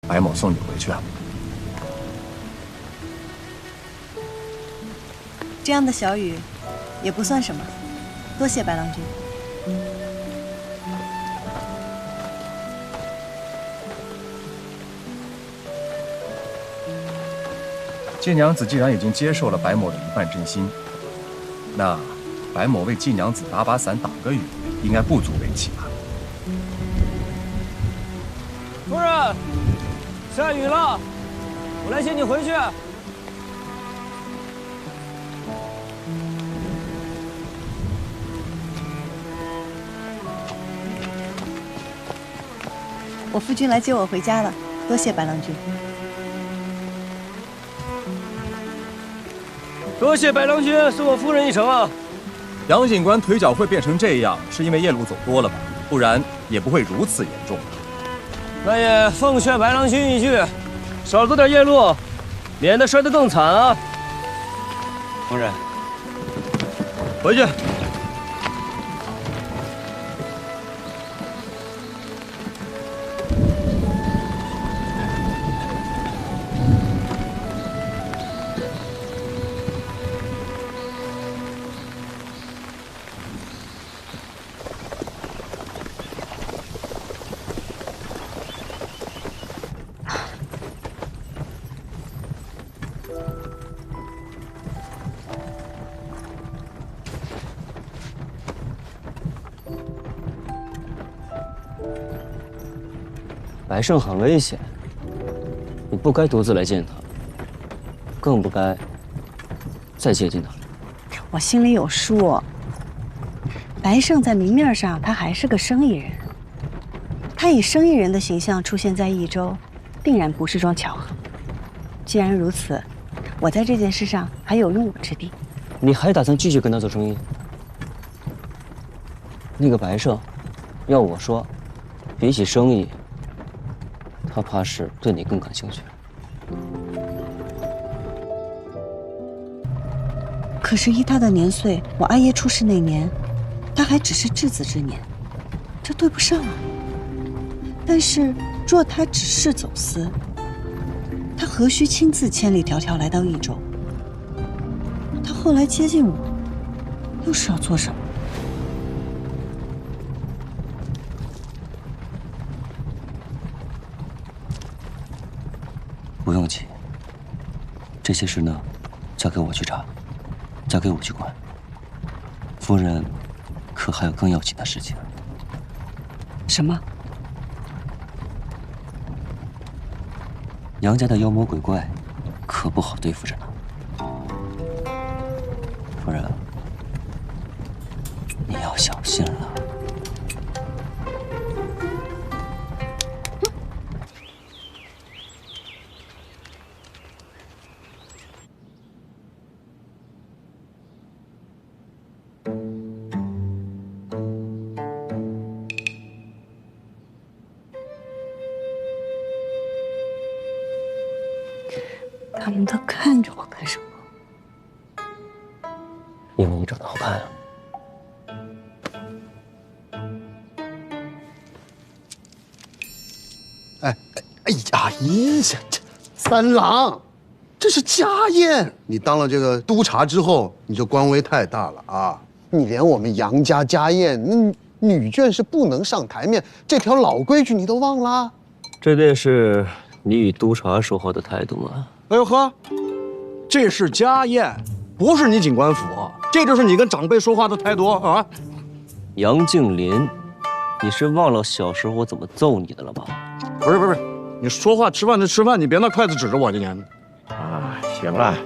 白某送你回去啊。这样的小雨，也不算什么，多谢白郎君。季娘子既然已经接受了白某的一半真心，那白某为季娘子打把伞、挡个雨，应该不足为奇吧？夫人，下雨了，我来接你回去。我夫君来接我回家了，多谢白郎君。多谢白郎君送我夫人一程啊！杨警官腿脚会变成这样，是因为夜路走多了吧？不然也不会如此严重。那也奉劝白郎君一句，少走点夜路，免得摔得更惨啊！夫人，回去。白胜很危险，你不该独自来见他，更不该再接近他。我心里有数。白胜在明面上他还是个生意人，他以生意人的形象出现在益州，定然不是桩巧合。既然如此，我在这件事上还有用武之地。你还打算继续跟他做生意？那个白胜，要我说，比起生意，他怕是对你更感兴趣。可是依他的年岁，我阿爷出事那年，他还只是稚子之年，这对不上啊。但是若他只是走私，他何须亲自千里迢迢来到益州？他后来接近我，又是要做什么？不用急，这些事呢，交给我去查，交给我去管。夫人，可还有更要紧的事情？什么？杨家的妖魔鬼怪，可不好对付着呢。夫人，你要小心了。他们都看着我干什么？因为你长得好看啊。哎呀，这三郎，这是家宴。你当了这个督察之后，你这官威太大了啊！你连我们杨家家宴，女眷是不能上台面，这条老规矩你都忘了？这便是你与督察说话的态度吗？哎呦呵，这是家宴，不是你警官府，这就是你跟长辈说话的态度啊！杨敬林，你是忘了小时候我怎么揍你的了吧？不是，你说话吃饭就吃饭，你别拿筷子指着我，今天。啊，行了，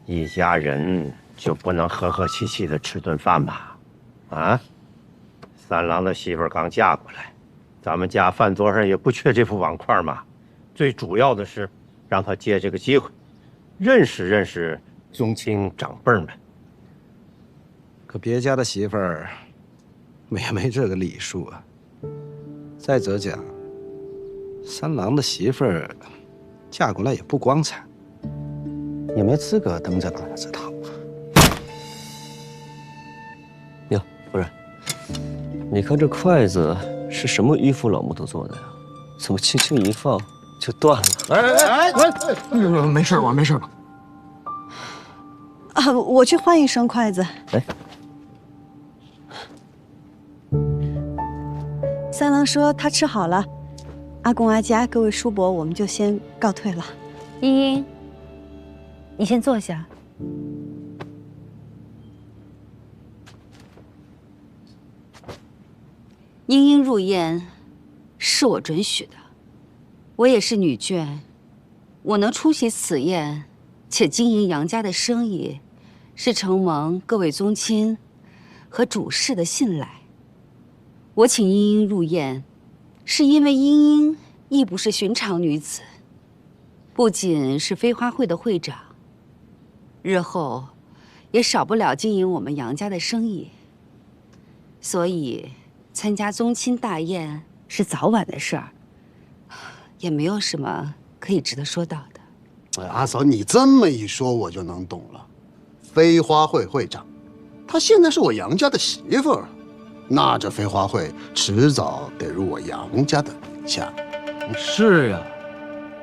一家人就不能和和气气的吃顿饭吗？啊，三郎的媳妇刚嫁过来，咱们家饭桌上也不缺这副碗筷嘛。最主要的是让他借这个机会认识认识宗亲长辈们。可别家的媳妇儿也没这个礼数啊。再者讲，三郎的媳妇儿嫁过来也不光彩，也没资格登这大雅之堂。哟，夫人，你看这筷子是什么迂腐老木头做的呀？怎么轻轻一放就断了？没事吧？没事吧？啊，我去换一双筷子。哎，三郎说他吃好了，阿公阿家各位叔伯，我们就先告退了。茵茵，你先坐下。茵茵入宴，是我准许的。我也是女眷，我能出席此宴，且经营杨家的生意，是承蒙各位宗亲和主事的信赖。我请茵茵入宴，是因为茵茵亦不是寻常女子，不仅是飞花会的会长，日后也少不了经营我们杨家的生意，所以参加宗亲大宴是早晚的事儿，也没有什么可以值得说到的。哎，阿嫂，你这么一说，我就能懂了。飞花会会长，她现在是我杨家的媳妇儿，那这飞花会迟早得入我杨家的名下。是呀，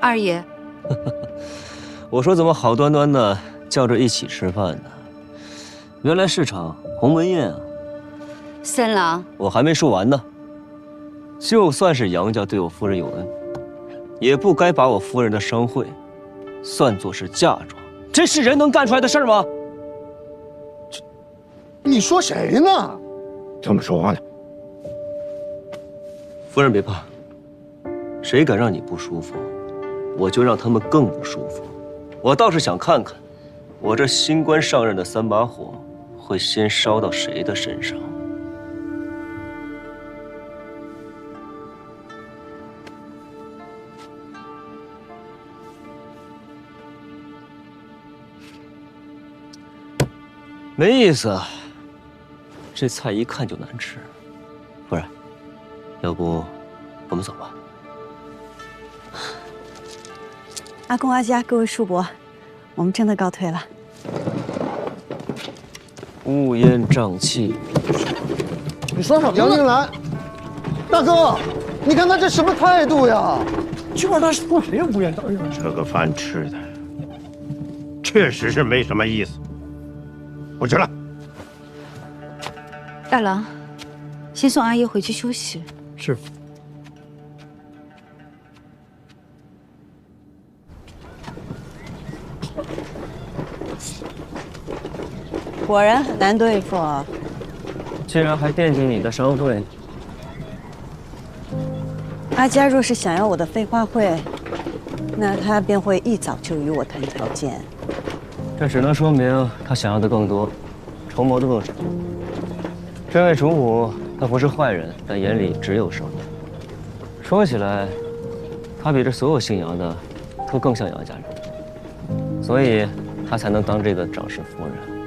二爷，我说怎么好端端的叫着一起吃饭呢？原来是场鸿门宴啊！三郎，我还没说完呢。就算是杨家对我夫人有恩，也不该把我夫人的商会算作是嫁妆。这是人能干出来的事儿吗？你说谁呢？这么说话呢？夫人别怕，谁敢让你不舒服，我就让他们更不舒服。我倒是想看看，我这新官上任的3把火会先烧到谁的身上。没意思啊，这菜一看就难吃。夫人，要不我们走吧？阿公阿家各位叔伯，我们真的告退了。乌烟瘴气，你说什么？杨静兰，大哥，你看他这什么态度呀？就是他说谁乌烟瘴气？这个饭吃的确实是没什么意思。我去了。大郎，先送阿爷回去休息。是。果然很难对付啊！竟然还惦记你的商会。阿家若是想要我的飞花会，那他便会一早就与我谈条件。这只能说明他想要的更多，筹谋的更少。这位主母，他不是坏人，但眼里只有生意。说起来，他比这所有姓杨的都更像杨家人，所以他才能当这个长氏夫人。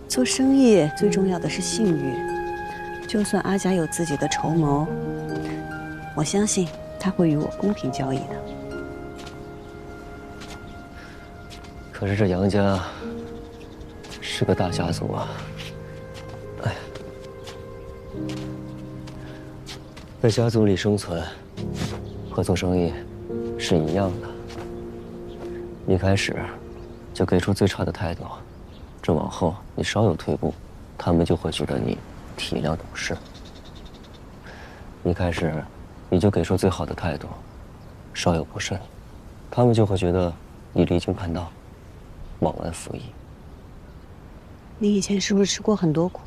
做生意最重要的是信誉，就算阿家有自己的筹谋，我相信他会与我公平交易的。可是这杨家是个大家族啊，哎，在家族里生存和做生意是一样的。一开始就给出最差的态度，这往后你稍有退步，他们就会觉得你体谅懂事。一开始你就给出最好的态度，稍有不慎，他们就会觉得你离经叛道，忘恩负义。你以前是不是吃过很多苦？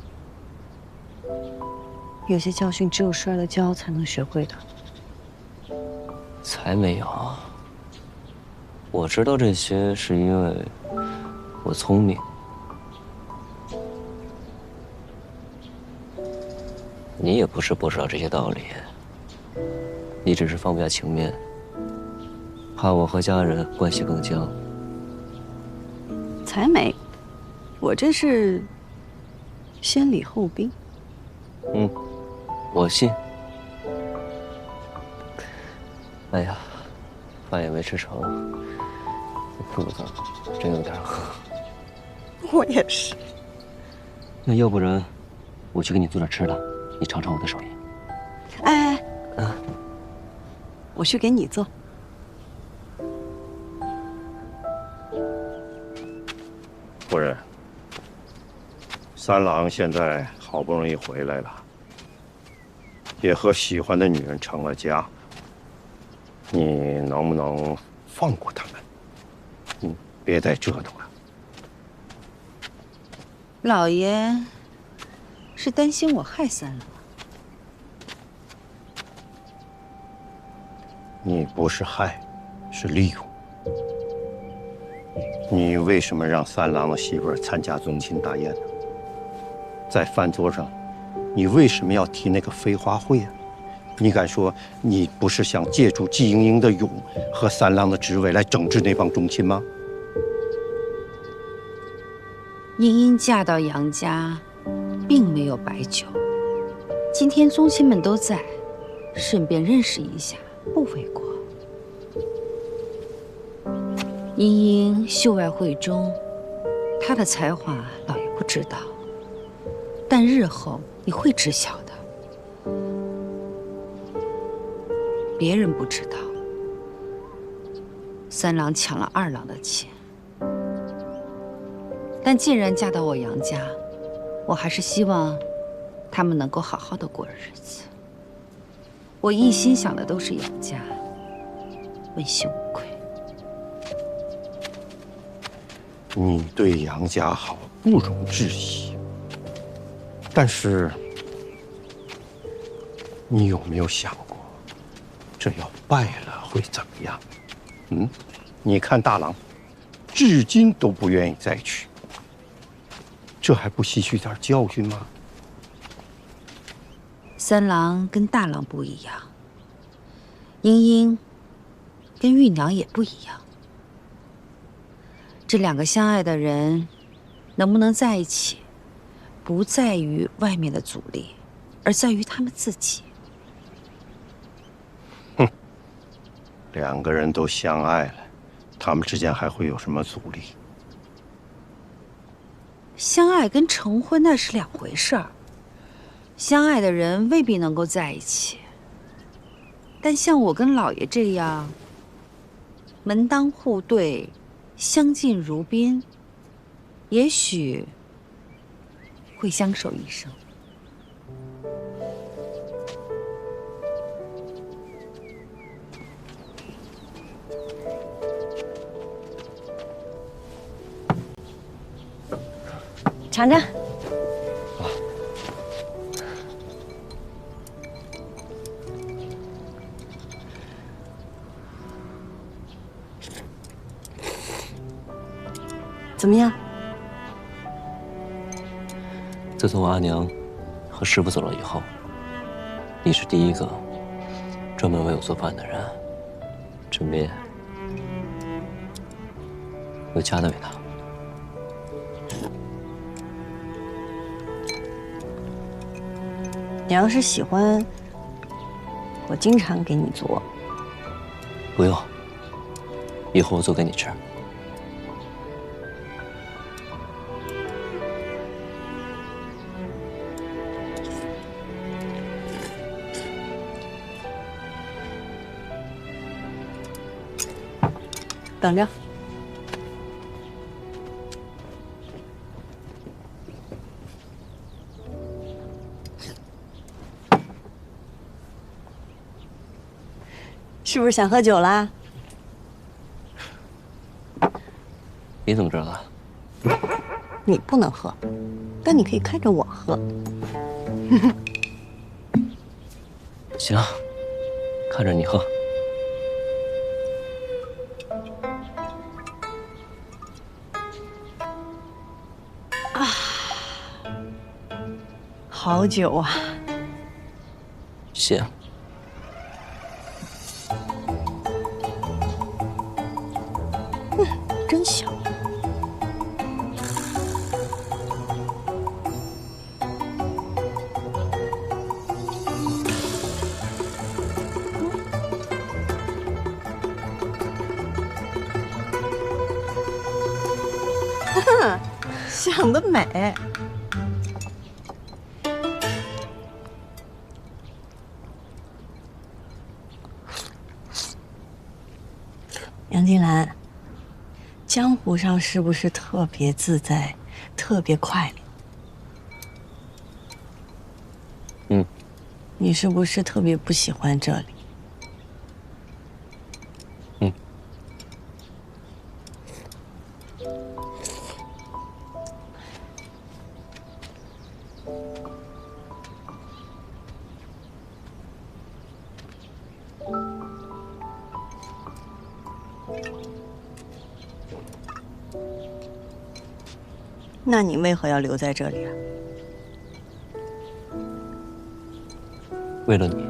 有些教训只有摔了跤才能学会的。才没有，我知道这些是因为我聪明。你也不是不知道这些道理，你只是放不下情面，怕我和家人关系更僵。才没，我这是先礼后兵。嗯，我信。哎呀，饭也没吃成，这肚子真有点饿。我也是。那要不然，我去给你做点吃的，你尝尝我的手艺。哎，我去给你做。夫人，三郎现在好不容易回来了，也和喜欢的女人成了家，你能不能放过他们？别再折腾了。老爷是担心我害三郎？你不是害，是利用。你为什么让三郎的媳妇儿参加宗亲大宴呢？在饭桌上，你为什么要提那个飞花会啊？你敢说你不是想借助季莹莹的勇和三郎的职位来整治那帮宗亲吗？茵茵嫁到杨家，并没有白久。今天宗亲们都在，顺便认识一下，不为过。茵茵秀外慧中，她的才华老爷不知道，但日后你会知晓的。别人不知道，三郎抢了二郎的钱，但既然嫁到我杨家，我还是希望他们能够好好的过日子。我一心想的都是杨家，问心无愧。你对杨家好，不容置疑。但是，你有没有想过，这要败了会怎么样？你看大郎，至今都不愿意再娶，这还不吸取点教训吗？三郎跟大郎不一样，茵茵跟玉娘也不一样。这两个相爱的人能不能在一起，不在于外面的阻力，而在于他们自己。两个人都相爱了，他们之间还会有什么阻力？相爱跟成婚那是两回事儿。相爱的人未必能够在一起，但像我跟老爷这样门当户对，相敬如宾，也许会相守一生。尝尝。怎么样？自从我阿娘和师傅走了以后，你是第一个专门为我做饭的人，顺便有家的味道。你要是喜欢，我经常给你做。不用，以后我做给你吃。等着。是不是想喝酒啦？你怎么知道的？你不能喝，但你可以看着我喝。行，看着你喝。好酒啊！谢。真香。想得美。杨金兰，江湖上是不是特别自在，特别快乐？嗯。你是不是特别不喜欢这里？嗯。那你为何要留在这里啊？为了你。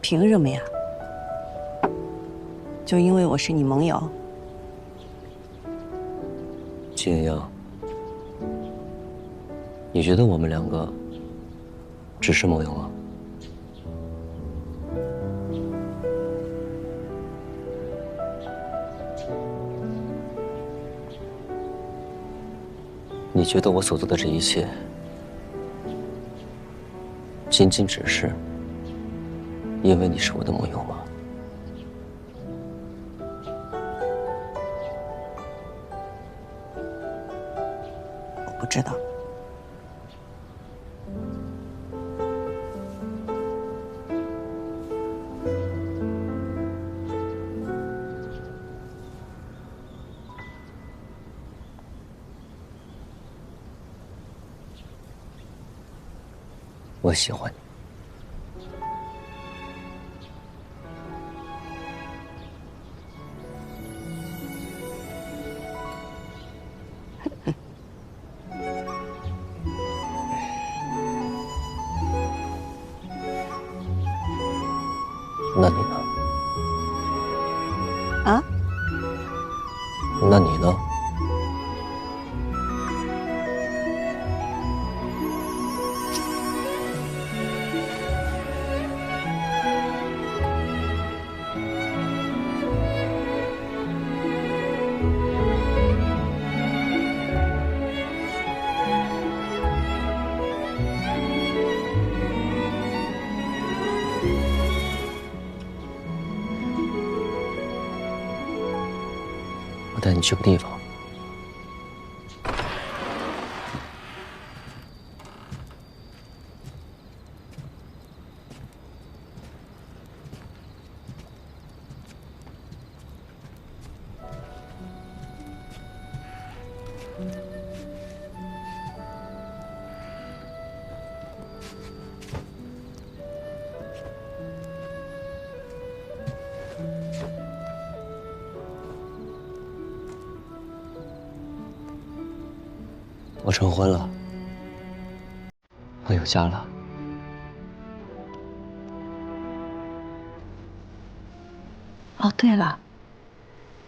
凭什么呀？就因为我是你盟友？金阳，你觉得我们两个只是盟友吗？你觉得我所做的这一切，仅仅只是因为你是我的盟友吗？我不知道。我喜欢你。那你呢？啊？那你呢？我带你去个地方。我成婚了，我有家了。哦，对了，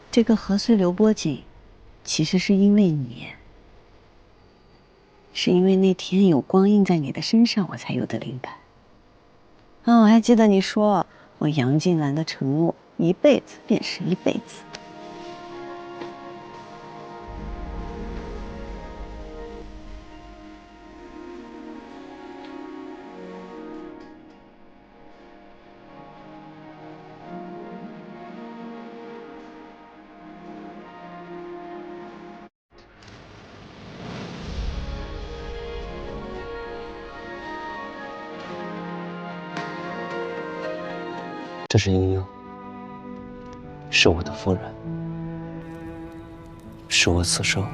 这个和穗流波锦，其实是因为你，是因为那天有光印在你的身上，我才有的灵感。我还记得你说我杨静兰的承诺，一辈子便是一辈子。这是英英，是我的夫人，是我此生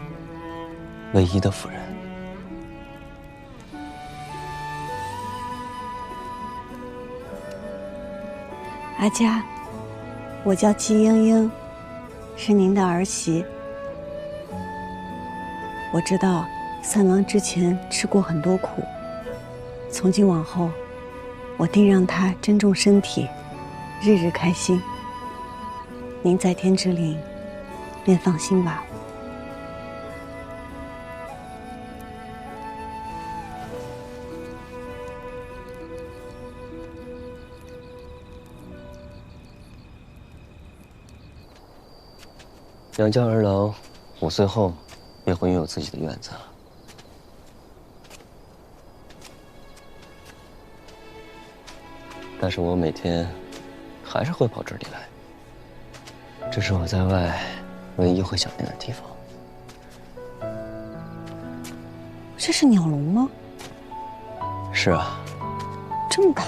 唯一的夫人。阿佳，我叫季英英，是您的儿媳。我知道三郎之前吃过很多苦，从今往后，我定让他珍重身体，日日开心。您在天之灵，便放心吧。杨家儿郎5岁后便会拥有自己的院子。但是我每天还是会跑这里来，这是我在外唯一会想念的地方。这是鸟笼吗？是啊，这么大。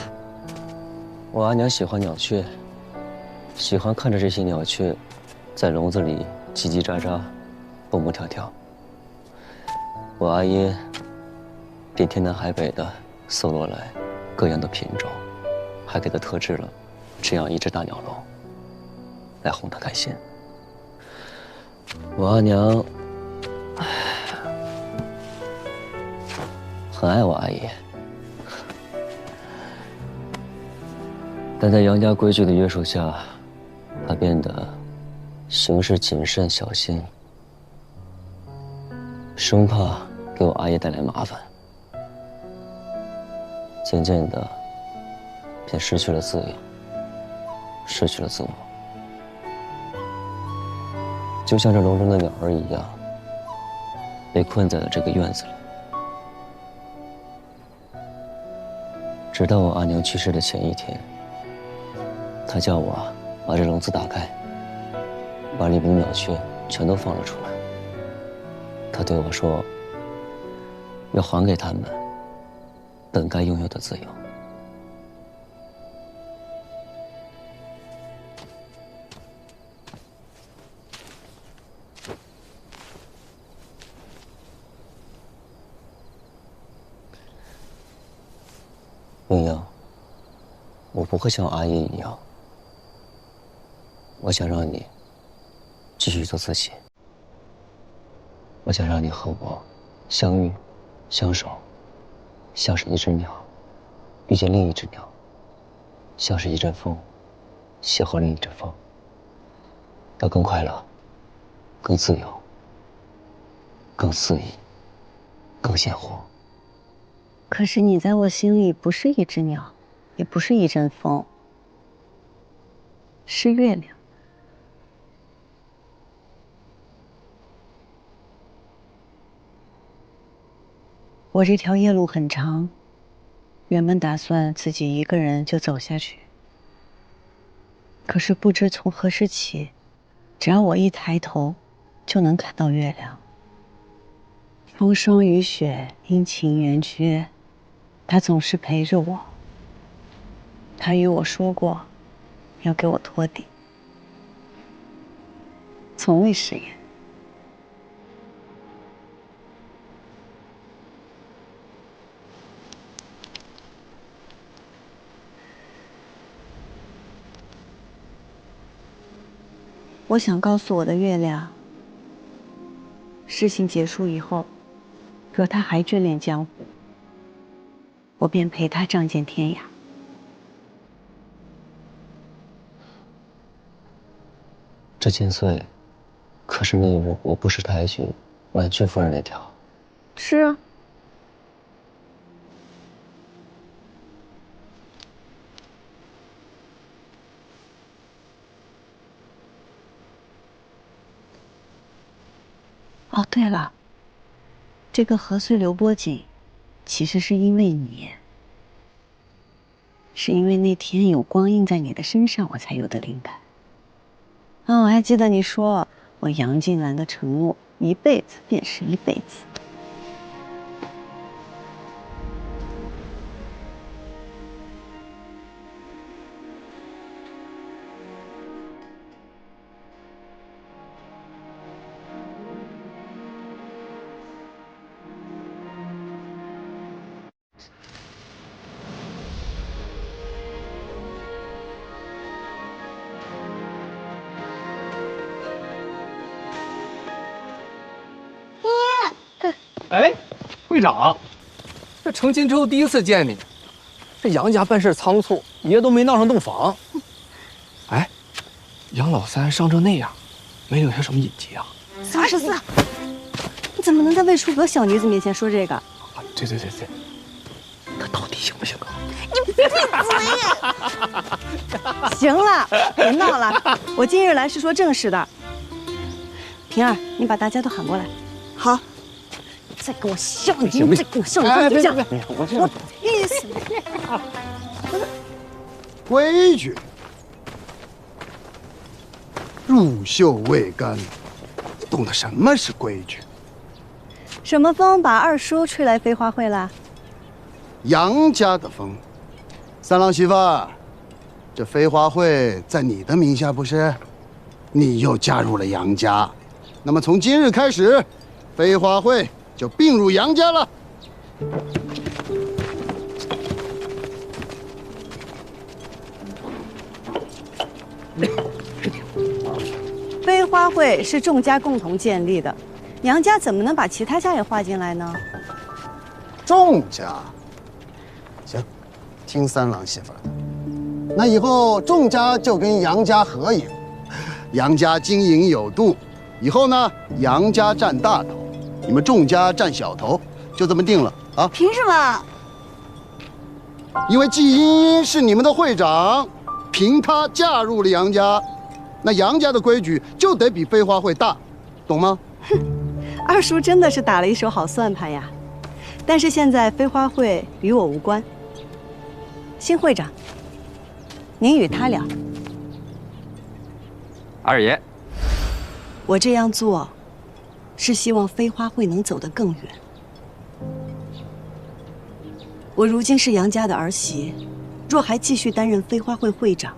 我阿娘喜欢鸟雀，喜欢看着这些鸟雀在笼子里叽叽喳喳、蹦蹦跳跳。我阿爷便天南海北的搜罗来各样的品种，还给他特制了这样一只大鸟笼，来哄他开心。我阿娘很爱我阿爷，但在杨家规矩的约束下，她变得行事谨慎小心，生怕给我阿爷带来麻烦。渐渐的，便失去了自由，失去了自我，就像这笼中的鸟儿一样，被困在了这个院子里。直到我阿娘去世的前一天，她叫我把这笼子打开，把里面的鸟雀全都放了出来。她对我说，要还给他们本该拥有的自由。鸳鸯，我不会像阿姨一样。我想让你继续做自己。我想让你和我相遇、相守，像是一只鸟遇见另一只鸟，像是一阵风邂逅另一阵风，要更快乐、更自由、更肆意、更鲜活。可是你在我心里不是一只鸟，也不是一阵风，是月亮。我这条夜路很长，原本打算自己一个人就走下去。可是不知从何时起，只要我一抬头，就能看到月亮。风霜雨雪，阴晴圆缺，他总是陪着我。他与我说过，要给我托底，从未食言。我想告诉我的月亮，事情结束以后，若他还眷恋江湖，我便陪他仗剑天涯。这千岁，可是那我不识抬举婉君夫人那条。是啊。哦，对了，这个何遂流波锦，其实是因为你，是因为那天有光映在你的身上，我才有的灵感。我还记得你说我杨静兰的承诺，一辈子便是一辈子。哎，会长，这成亲之后第一次见你，这杨家办事仓促，爷都没闹上洞房。哎，杨老三伤成那样，没留下什么隐疾啊34，你怎么能在魏书阁小女子面前说这个？对，他到底行不行啊？你闭嘴！行了，别闹了，我今日来是说正事的。平儿，你把大家都喊过来。好。再跟我笑，你再跟我笑，你就这样。我意思。规矩，入袖未干，你懂得什么是规矩？什么风把二叔吹来飞花会了？杨家的风。三郎媳妇儿，这飞花会在你的名下不是？你又加入了杨家，那么从今日开始，飞花会就并入杨家了。飞花会是众家共同建立的，杨家怎么能把其他家也划进来呢？众家，行，听三郎媳妇的。那以后众家就跟杨家合营，杨家经营有度，以后呢，杨家占大头，你们众家占小头，就这么定了啊？凭什么？因为季茵茵是你们的会长，凭她嫁入了杨家，那杨家的规矩就得比飞花会大，懂吗？哼，二叔真的是打了一手好算盘呀。但是现在飞花会与我无关。新会长，您与他聊。二爷，我这样做，是希望飞花会能走得更远。我如今是杨家的儿媳，若还继续担任飞花会会长，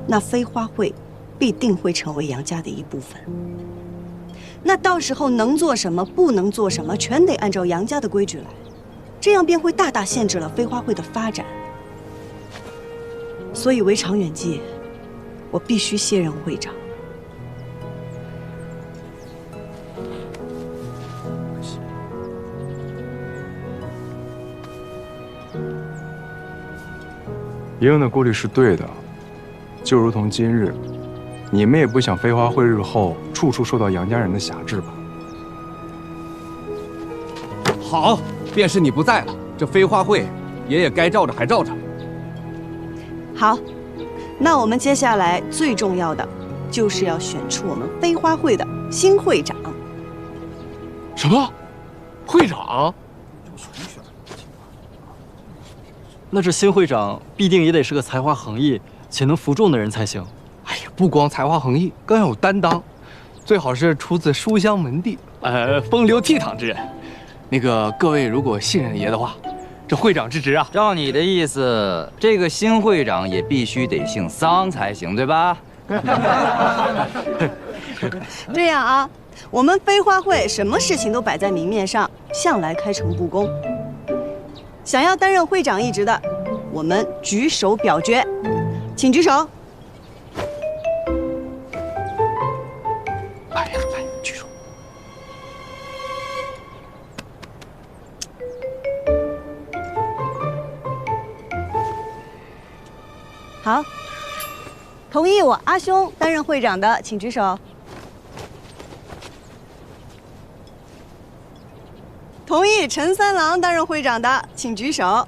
那飞花会必定会成为杨家的一部分。那到时候能做什么，不能做什么，全得按照杨家的规矩来，这样便会大大限制了飞花会的发展。所以为长远计，我必须卸任会长。爷爷的顾虑是对的，就如同今日，你们也不想飞花会日后处处受到杨家人的辖制吧？好，便是你不在了，这飞花会，爷爷该罩着还罩着。好，那我们接下来最重要的，就是要选出我们飞花会的新会长。什么？会长？那这新会长必定也得是个才华横溢且能服众的人才行。哎呀，不光才华横溢，更要有担当，最好是出自书香门第，风流倜傥之人。那个各位如果信任爷的话，这会长之职啊，照你的意思，这个新会长也必须得姓桑才行，对吧？这样啊，我们飞花会什么事情都摆在明面上，向来开诚布公。想要担任会长一职的，我们举手表决，请举手。来呀，来，举手。好，同意我阿兄担任会长的，请举手。同意陈三郎担任会长的，请举手。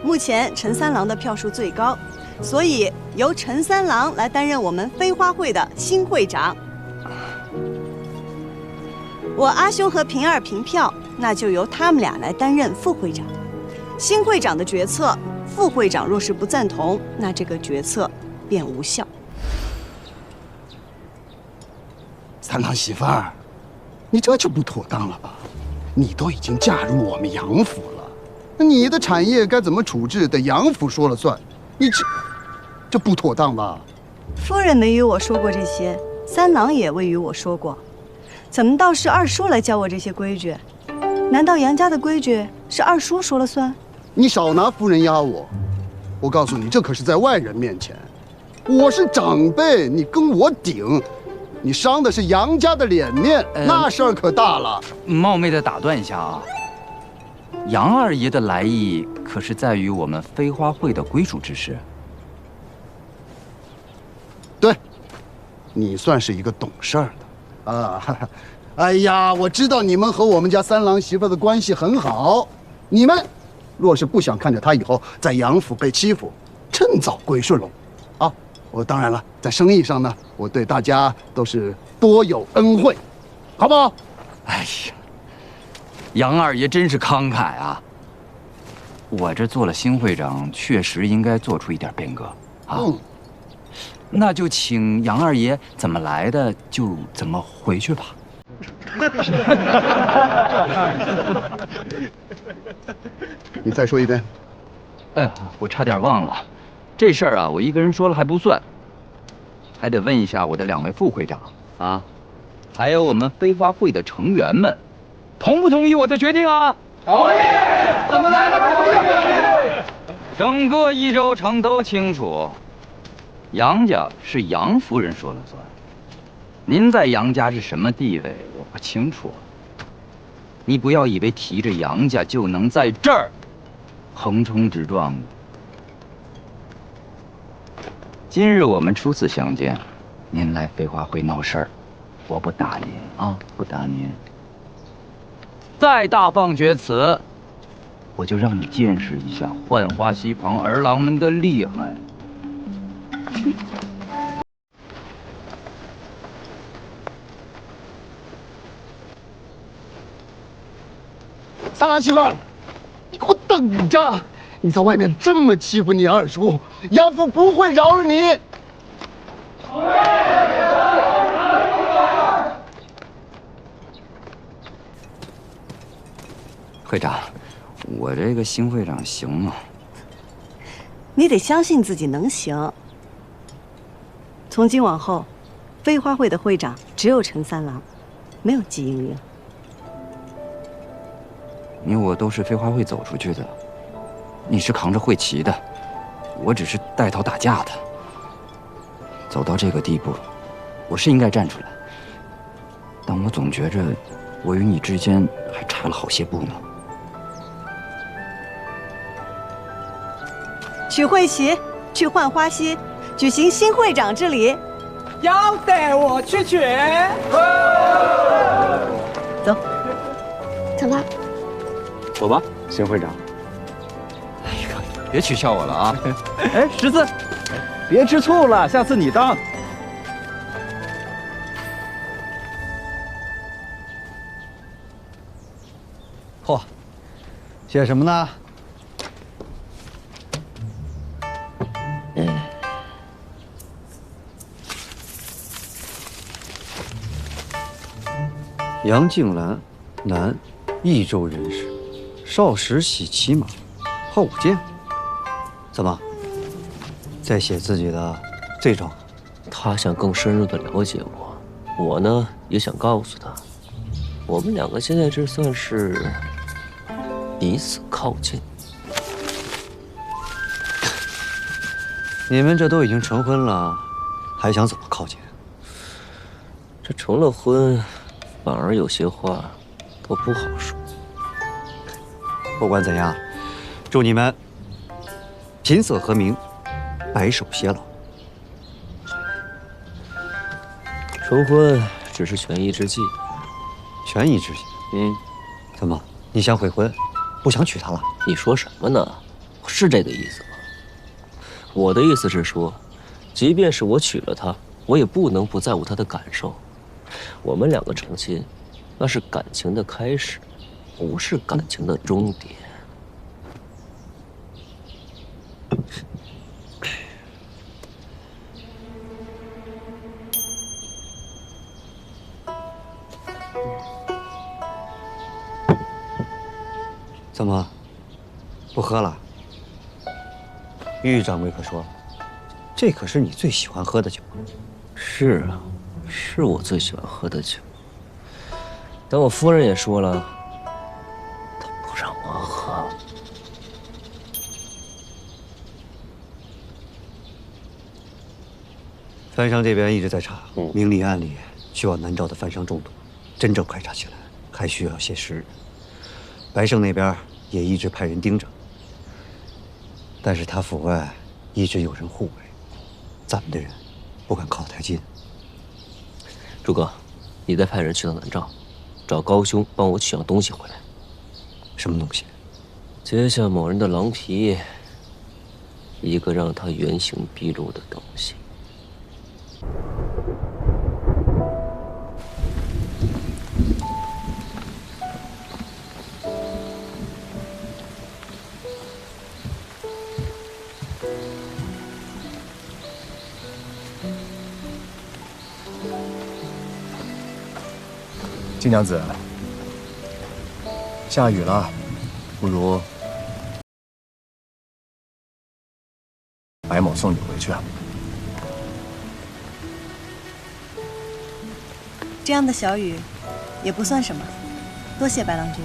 目前陈三郎的票数最高，所以由陈三郎来担任我们飞花会的新会长。我阿兄和平儿平票，那就由他们俩来担任副会长。新会长的决策，副会长若是不赞同，那这个决策便无效。三郎媳妇儿，你这就不妥当了吧？你都已经嫁入我们杨府了，那你的产业该怎么处置，得杨府说了算。你这不妥当吧？夫人没与我说过这些，三郎也未与我说过。怎么倒是二叔来教我这些规矩？难道杨家的规矩是二叔说了算？你少拿夫人压我！我告诉你，这可是在外人面前，我是长辈，你跟我顶，你伤的是杨家的脸面，那事儿可大了。冒昧的打断一下啊，杨二爷的来意可是在于我们飞花会的归属之事。对，你算是一个懂事儿的啊。哎呀，我知道你们和我们家三郎媳妇的关系很好，你们若是不想看着他以后在杨府被欺负，趁早归顺喽。啊，我当然了，在生意上呢，我对大家都是多有恩惠，好不好？哎呀，杨二爷真是慷慨啊！我这做了新会长，确实应该做出一点变革啊。那就请杨二爷怎么来的就怎么回去吧。你再说一遍。哎呀，我差点忘了，这事儿啊，我一个人说了还不算，还得问一下我的2位副会长啊，还有我们飞花会的成员们，同不同意我的决定啊？同意！怎么来的？同意！整个益州城都清楚，杨家是杨夫人说了算。您在杨家是什么地位，我不清楚。你不要以为提着杨家就能在这儿横冲直撞的。今日我们初次相见，您来飞花会闹事儿，我不打您啊，不打您。再大放厥词，我就让你见识一下浣花溪旁儿郎们的厉害。三郎媳妇，你给我等着！你在外面这么欺负你二叔，杨府不会饶了你。会长，我这个新会长行吗？你得相信自己能行。从今往后，飞花会的会长只有陈三郎，没有季莹莹。你我都是飞花会走出去的，你是扛着会旗的，我只是带头打架的。走到这个地步，我是应该站出来，但我总觉着我与你之间还差了好些步呢。取会旗，去浣花溪，举行新会长之礼。要带我去取。走，走吧。走吧，新会长。别取笑我了啊！哎，十四，别吃醋了，下次你当。嚯，写什么呢？杨静兰，男，益州人士，少时喜骑马，好舞剑。怎么，在写自己的罪状？他想更深入的了解我，我呢也想告诉他，我们2个现在这算是彼此靠近。你们这都已经成婚了，还想怎么靠近？这成了婚，反而有些话都不好说。不管怎样，祝你们琴瑟和鸣，白首偕老。成婚只是权宜之计。权宜之计？怎么，你想悔婚，不想娶她了？你说什么呢？是这个意思吗？我的意思是说，即便是我娶了她，我也不能不在乎她的感受。我们2个成亲，那是感情的开始，不是感情的终点。怎么，不喝了？玉掌柜可说，这可是你最喜欢喝的酒。是啊，是我最喜欢喝的酒。但我夫人也说了，她不让我喝。番商这边一直在查，明里暗里需要南诏的番商中毒，真正排查起来还需要些时日。白胜那边也一直派人盯着，但是他府外一直有人护卫，咱们的人不敢靠太近。朱哥，你再派人去到南诏，找高兄帮我取样东西回来。什么东西？截下某人的狼皮，一个让他原形毕露的东西。金娘子，下雨了，不如白某送你回去啊。这样的小雨，也不算什么，多谢白郎君。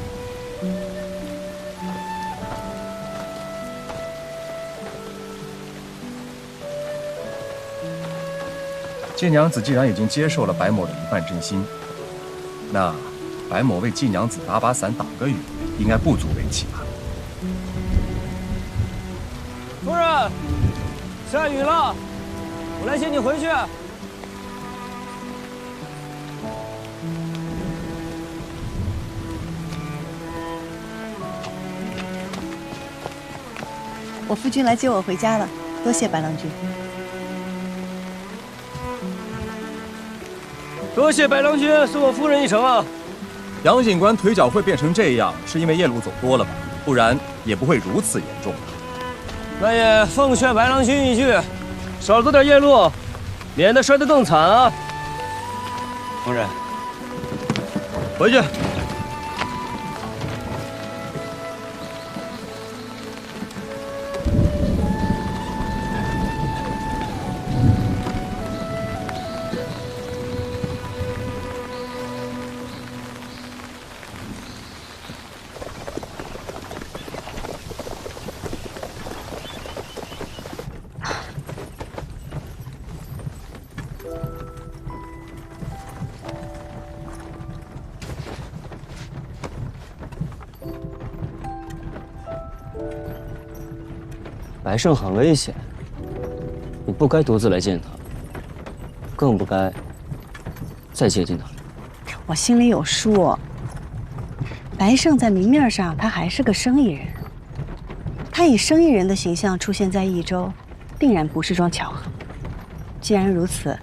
季娘子既然已经接受了白某的一半真心，那白某为季娘子打把伞、挡个雨，应该不足为奇吧？夫人，下雨了，我来接你回去。我夫君来接我回家了，多谢白郎君。多谢白郎君送我夫人一程啊！杨警官腿脚会变成这样，是因为夜路走多了吧？不然也不会如此严重。那也奉劝白郎君一句，少走点夜路，免得摔得更惨啊！夫人，回去。白胜很危险，你不该独自来见他，更不该再接近他。我心里有数。白胜在明面上他还是个生意人，他以生意人的形象出现在益州，定然不是桩巧合。既然如此，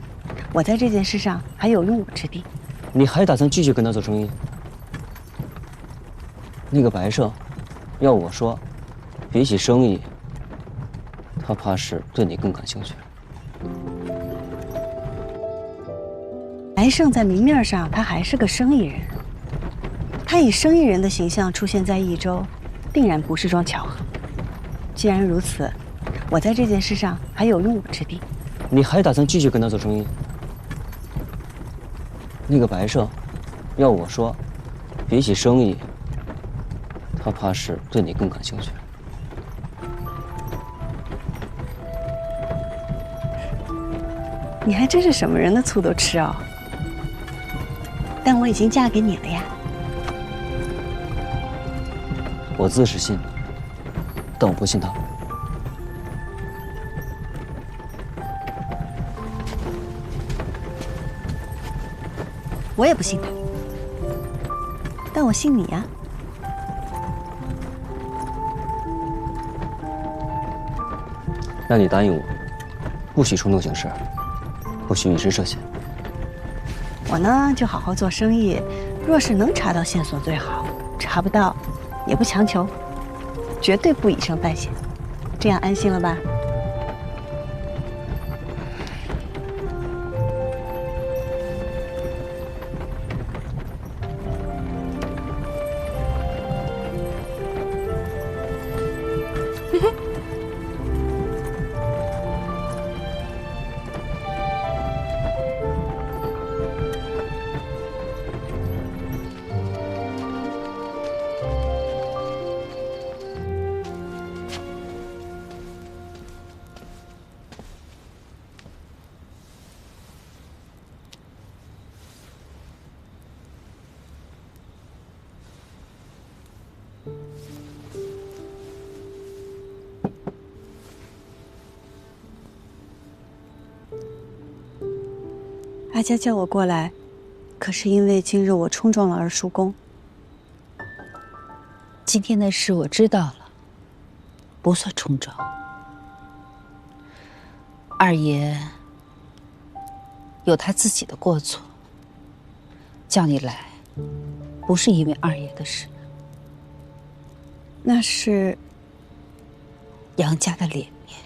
我在这件事上还有用武之地。你还打算继续跟他做生意？那个白胜，要我说，比起生意，他怕是对你更感兴趣。白胜在明面上他还是个生意人，他以生意人的形象出现在益州，定然不是桩巧合。既然如此，我在这件事上还有用武之地。你还打算继续跟他做生意？那个白胜，要我说，比起生意，他怕是对你更感兴趣。你还真是什么人的醋都吃哦。但我已经嫁给你了呀。我自是信，但我不信他。我也不信他，但我信你呀。那你答应我，不许冲动行事，不许以身涉险。我呢，就好好做生意，若是能查到线索最好，查不到，也不强求，绝对不以身犯险，这样安心了吧？阿佳叫我过来，可是因为今日我冲撞了二叔公。今天的事我知道了，不算冲撞。二爷有他自己的过错，叫你来，不是因为二爷的事，那是杨家的脸面。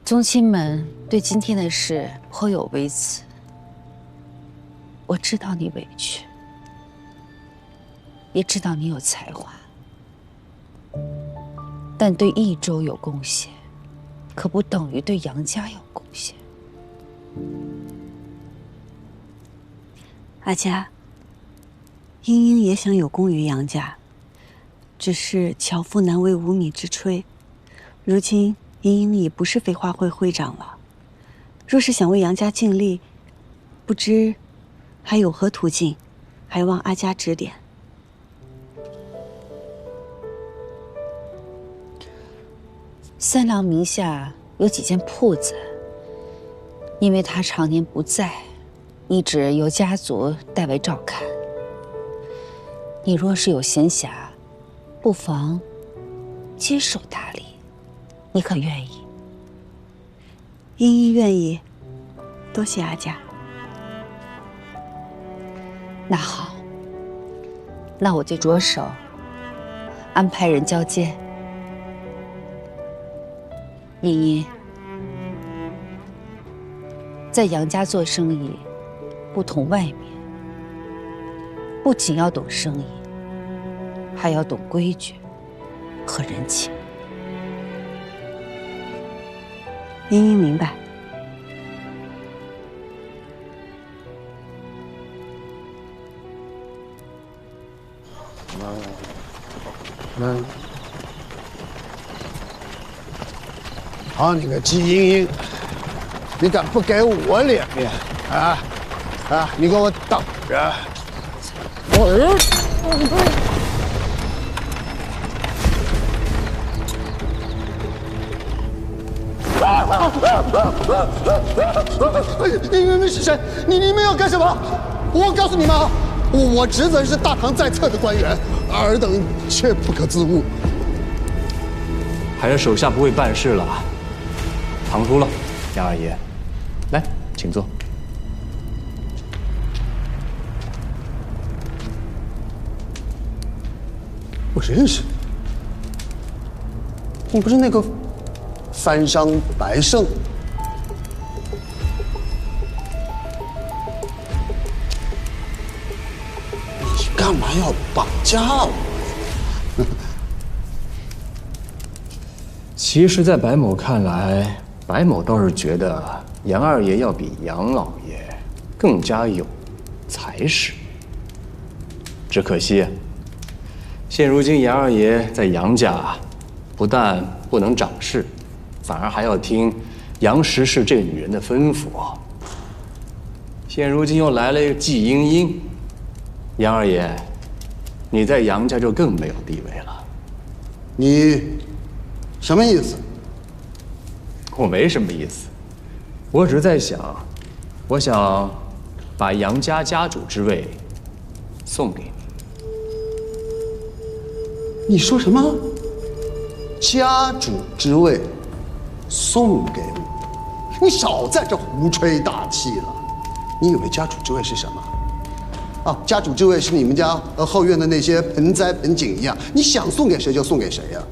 宗亲们对今天的事颇有微词，我知道你委屈，也知道你有才华，但对益州有贡献，可不等于对杨家有贡献。阿佳，英英也想有功于杨家，只是巧妇难为无米之炊。如今英英已不是飞花会会长了，若是想为杨家尽力，不知还有何途径，还望阿佳指点。三郎名下有几间铺子，因为他常年不在，一直由家族代为照看。你若是有闲暇，不妨接手打理，你可愿意？英英愿意，多谢阿佳。那好，那我就着手安排人交接。茵茵，在杨家做生意，不同外面，不仅要懂生意，还要懂规矩和人情。茵茵明白。好你个季英英，你敢不给我脸面啊？啊！你给我等着！你们是谁？你们要干什么？我告诉你们啊，我侄子是大唐在册的官员，尔等却不可自误。还是手下不会办事了。唐突了，杨二爷，来，请坐。我认识，你不是那个番商白胜？你干嘛要绑架我？其实，在白某看来，白某倒是觉得杨二爷要比杨老爷更加有才识。只可惜，现如今杨二爷在杨家，不但不能掌事，反而还要听杨石氏这个女人的吩咐。现如今又来了一个季英英，杨二爷，你在杨家就更没有地位了。你什么意思？我没什么意思，我只是在想，我想把杨家家主之位送给你。你说什么？家主之位送给我？你少在这胡吹大气了！你以为家主之位是什么？啊，家主之位是你们家后院的那些盆栽盆景一样，你想送给谁就送给谁呀？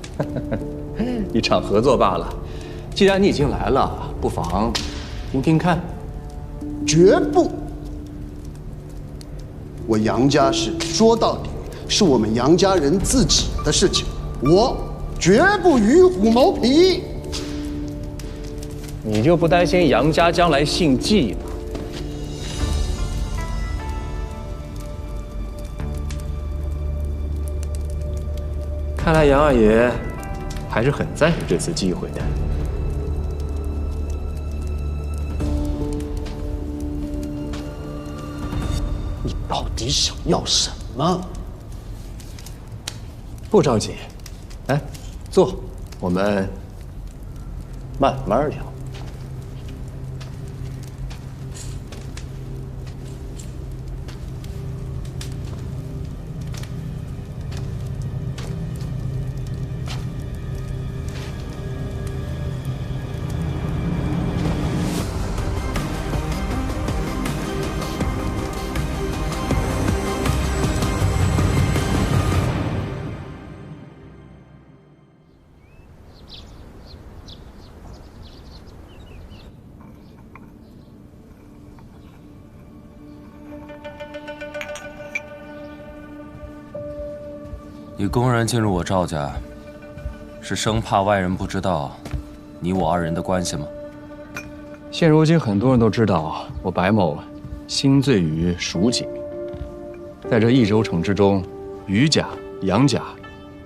一场合作罢了。既然你已经来了，不妨听听看。绝不！我杨家事说到底是我们杨家人自己的事情，我绝不与虎谋皮。你就不担心杨家将来姓季吗？看来杨二爷还是很在乎这次机会的。你到底想要什么？不着急，来，坐，我们慢慢聊。你公然进入我赵家，是生怕外人不知道你我二人的关系吗？现如今很多人都知道我白某心醉于蜀锦，在这益州城之中，于家、杨家，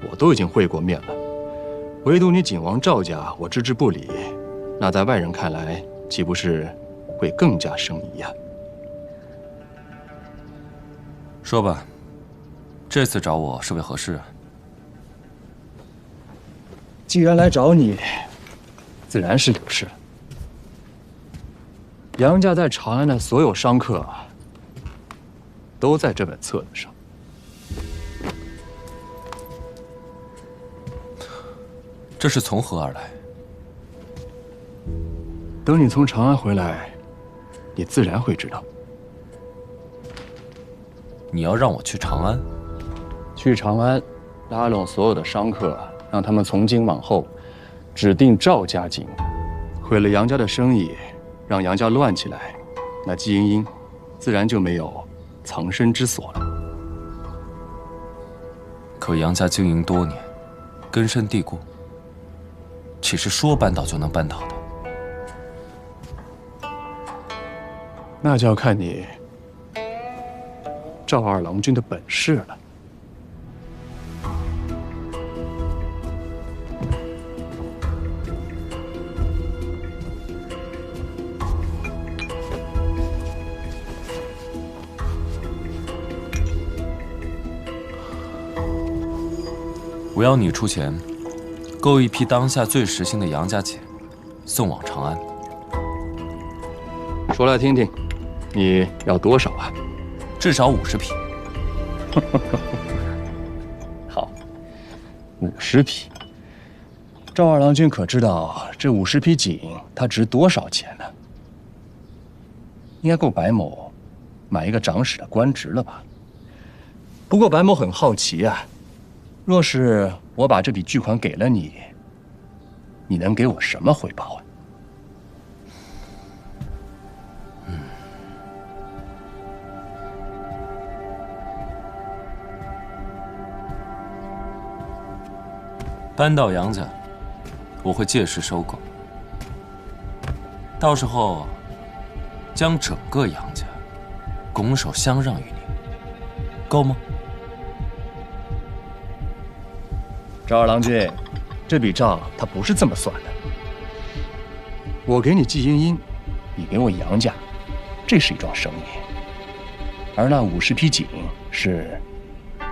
我都已经会过面了，唯独你景王赵家，我置之不理，那在外人看来，岂不是会更加生疑呀？说吧，这次找我是为何事啊？既然来找你，自然是有事了。杨家在长安的所有商客都在这本册子上。这是从何而来？等你从长安回来，你自然会知道。你要让我去长安？去长安，拉拢所有的商客，让他们从今往后指定赵家经营，毁了杨家的生意，让杨家乱起来，那季英英自然就没有藏身之所了。可杨家经营多年，根深蒂固，岂是说扳倒就能扳倒的？那就要看你赵二郎君的本事了。我要你出钱，购一批当下最时兴的杨家锦，送往长安。说来听听，你要多少啊？至少50匹。好，50匹。赵二郎君可知道这50匹锦它值多少钱呢？应该够白某买一个长史的官职了吧？不过白某很好奇啊，若是我把这笔巨款给了你，你能给我什么回报啊？搬到杨家，我会届时收购，到时候将整个杨家拱手相让于你，够吗？赵二郎君，这笔账他不是这么算的。我给你季英英，你给我杨家，这是一桩生意；而那50匹锦是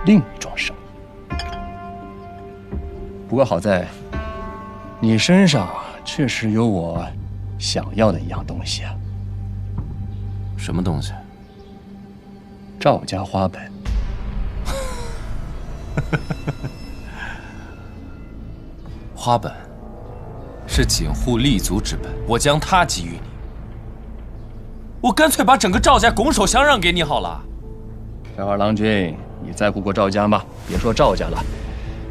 另一桩生意。不过好在，你身上确实有我想要的一样东西啊。什么东西？赵家花本。花本是锦户立足之本，我将它给予你。我干脆把整个赵家拱手相让给你好了。赵二郎君，你在乎过赵家吗？别说赵家了，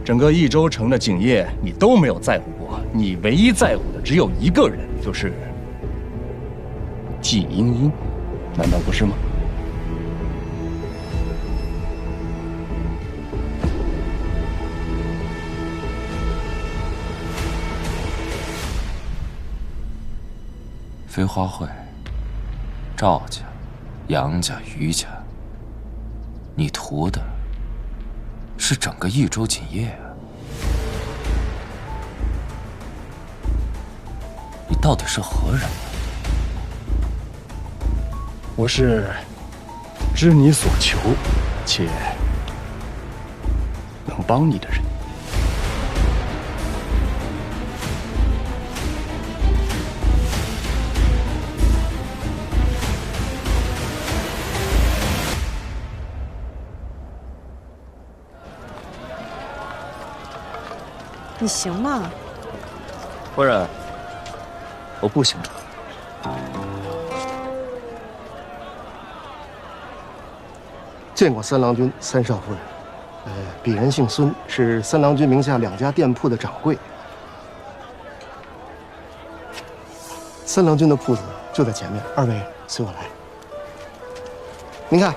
整个益州城的景业你都没有在乎过，你唯一在乎的只有一个人，就是季英英，难道不是吗？飞花会、赵家、杨家、于家，你图的是整个益州锦业啊！你到底是何人啊？我是知你所求，且能帮你的人。你行吗？夫人，我不行。见过三郎君、三少夫人。鄙人姓孙，是三郎君名下2家店铺的掌柜。三郎君的铺子就在前面，2位随我来。您看，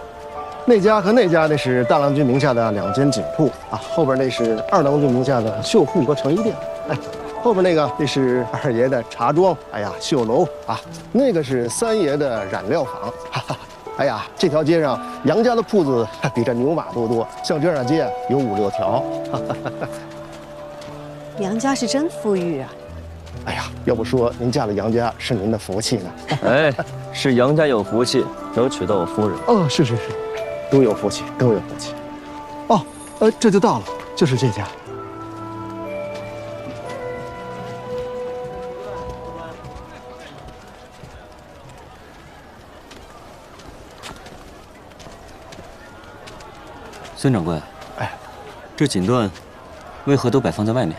那家和那家那是大郎君名下的2间锦铺啊，后边那是2郎君名下的绣铺和成衣店。哎，后边那是2爷的茶庄，哎呀，绣楼啊，那个是3爷的染料坊。哈哈，哎呀，这条街上杨家的铺子比这牛马都多，像这样的街有5、6条。哈哈哈哈。杨家是真富裕啊！哎呀，要不说您嫁了杨家是您的福气呢。哎，是杨家有福气，能娶到我夫人。哦，是，都有福气，都有福气。哦，这就到了，就是这家。孙掌柜，哎，这锦缎为何都摆放在外面？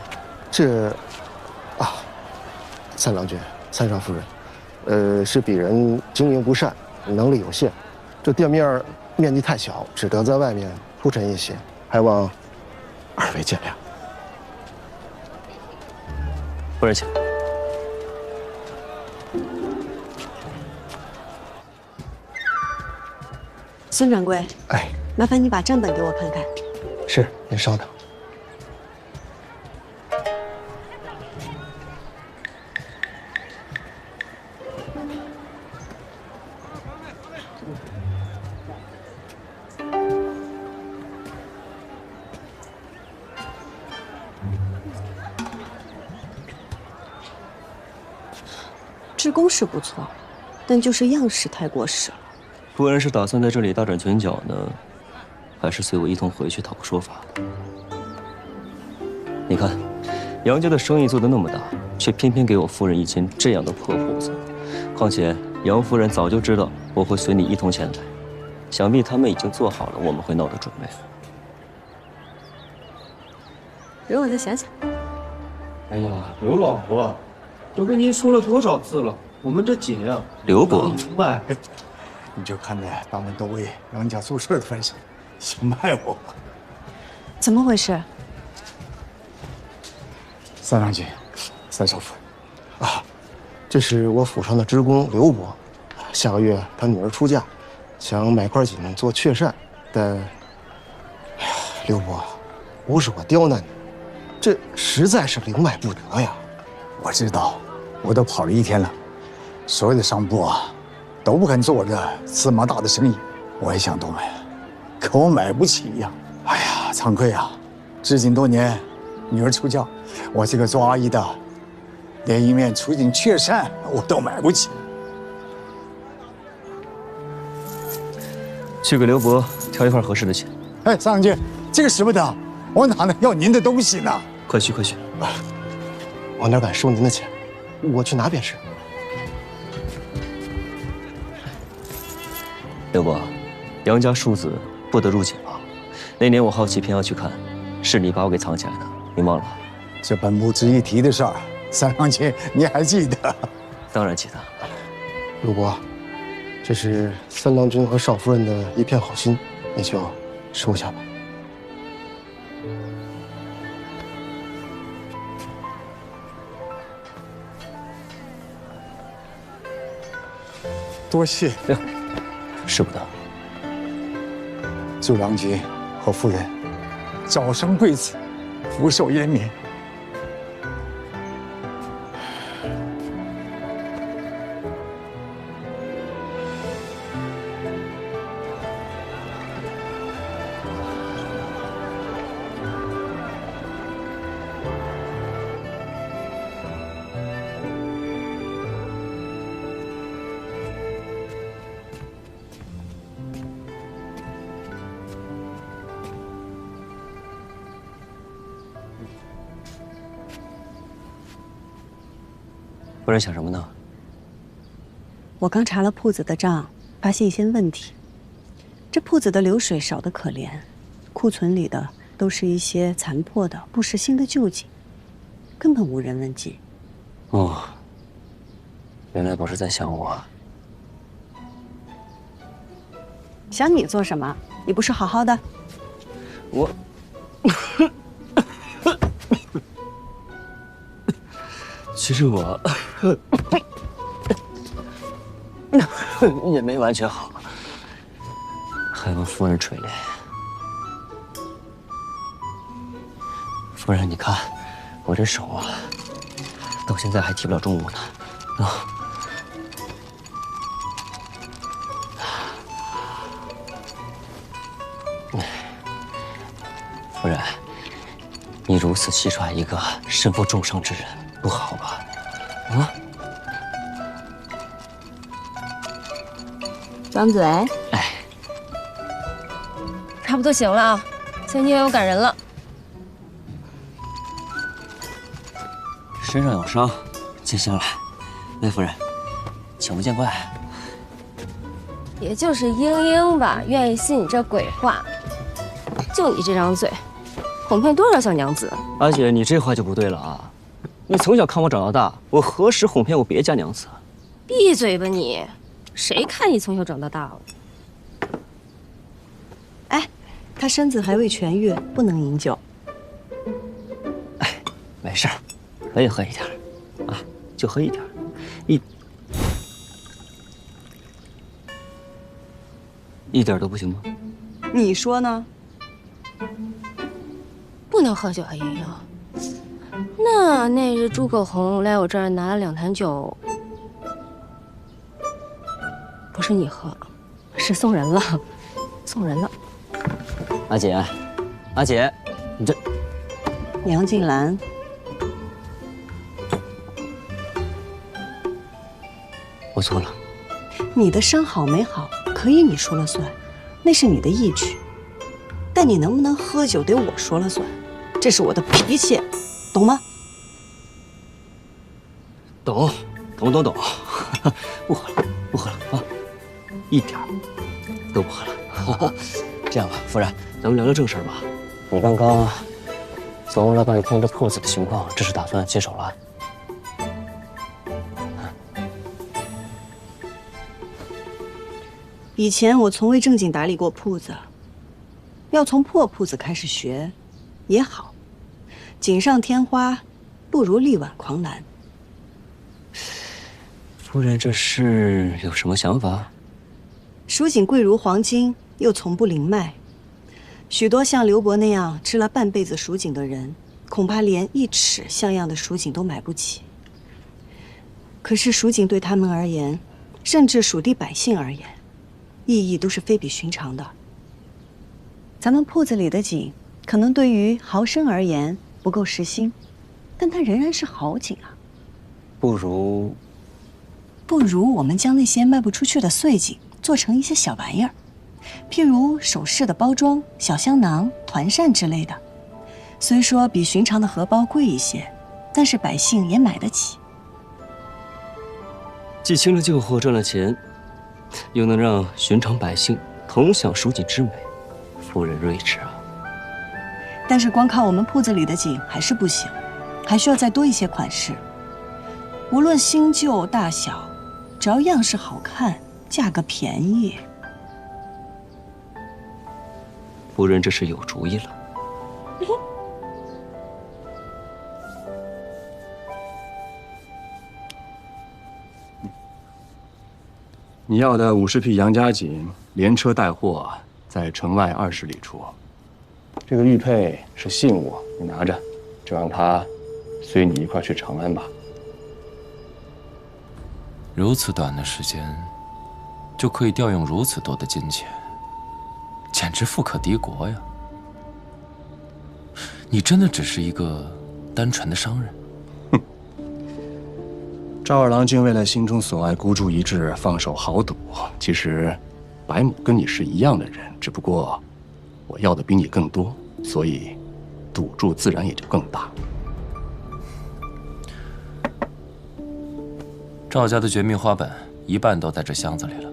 这，啊，3郎君、3少夫人，是鄙人经营不善，能力有限，这店面面积太小，只得在外面铺陈一些，还望2位见谅。夫人请。孙掌柜，哎，麻烦你把账本给我看看。是，您稍等。制工是不错，但就是样式太过时了。夫人是打算在这里大展拳脚呢，还是随我一同回去讨个说法？你看，杨家的生意做得那么大，却偏偏给我夫人一间这样的破铺子。况且杨夫人早就知道我会随你一同前来，想必他们已经做好了我们会闹的准备。容我再想想。哎呀，刘老伯，都跟您说了多少次了，我们这锦啊，刘伯，卖。你就看在咱们都为杨家做事的份上，先卖我吧。怎么回事3郎君，3少夫人，啊，这是我府上的职工刘伯，下个月他女儿出嫁，想买块锦做雀扇，但，哎呀，刘伯，不是我刁难你，这实在是零买不得呀。我知道，我都跑了1天了，所有的商铺啊，都不肯做我这么大的生意。我也想多买，可我买不起呀。哎呀，惭愧啊！至今多年，女儿出嫁，我这个做阿姨的，连一面出锦雀扇我都买不起。去给刘伯挑一块合适的钱。哎，3郎君，这个使不得，我哪能要您的东西呢？快去，快去！我哪敢收您的钱？我去拿便是。刘伯，杨家庶子不得入锦房。那年我好奇偏要去看，是你把我给藏起来的，你忘了？这本不值一提的事儿，3郎君你还记得？当然记得。刘伯，这是3郎君和少夫人的一片好心，你就收下吧。多谢，使不得。祝郎君和夫人早生贵子，福寿延绵。夫人想什么呢？我刚查了铺子的账，发现一些问题。这铺子的流水少得可怜，库存里的都是一些残破的、不时兴的旧锦，根本无人问津。哦，原来不是在想我。想你做什么？你不是好好的？我。其实我也没完全好，还望夫人垂怜。夫人，你看我这手啊，到现在还提不了重物呢。啊！夫人，你如此戏耍一个身负重伤之人，不好吧？啊！张嘴。哎，差不多行了啊，前女友感人了。身上有伤，接下来，魏夫人，请勿见怪。也就是英英吧，愿意信你这鬼话。就你这张嘴，哄骗多少小娘子？阿姐，你这话就不对了啊！你从小看我长到大，我何时哄骗过别家娘子？闭嘴吧你！谁看你从小长到大了？哎，他身子还未痊愈，不能饮酒。哎，没事儿，可以喝一点啊，就喝一点，一点都不行吗？你说呢？不能喝酒啊，莹莹。那日朱狗红来我这儿拿了2坛酒，不是你喝，是送人了，送人了。阿姐，阿姐，你这……杨静兰，我错了。你的伤好没好，可以你说了算，那是你的义举。但你能不能喝酒，得我说了算，这是我的脾气，懂吗？懂。不喝了，不喝了啊，一点都不喝了。这样吧，夫人，咱们聊聊正事吧。你刚刚总务老板看这铺子的情况，这是打算接手了？以前我从未正经打理过铺子，要从破铺子开始学，也好。锦上添花，不如力挽狂澜。夫人这是有什么想法？蜀锦贵如黄金，又从不零卖。许多像刘伯那样吃了半辈子蜀锦的人，恐怕连1尺像样的蜀锦都买不起。可是蜀锦对他们而言，甚至蜀地百姓而言，意义都是非比寻常的。咱们铺子里的锦，可能对于豪绅而言不够实心，但它仍然是好锦啊。不如我们将那些卖不出去的碎锦做成一些小玩意儿，譬如首饰的包装、小香囊、团扇之类的。虽说比寻常的荷包贵一些，但是百姓也买得起。既清了旧货赚了钱，又能让寻常百姓同享蜀锦之美，夫人睿智啊！但是光靠我们铺子里的锦还是不行，还需要再多一些款式。无论新旧大小，只要样式好看，价格便宜。夫人这是有主意了。你要的50匹杨家锦，连车带货，在城外20里处。这个玉佩是信物，你拿着，就让他随你一块去长安吧。如此短的时间，就可以调用如此多的金钱，简直富可敌国呀！你真的只是一个单纯的商人？哼！赵二郎君为了心中所爱孤注一掷，放手豪赌。其实，白某跟你是一样的人，只不过我要的比你更多，所以赌注自然也就更大。赵家的绝密花本一半都在这箱子里了。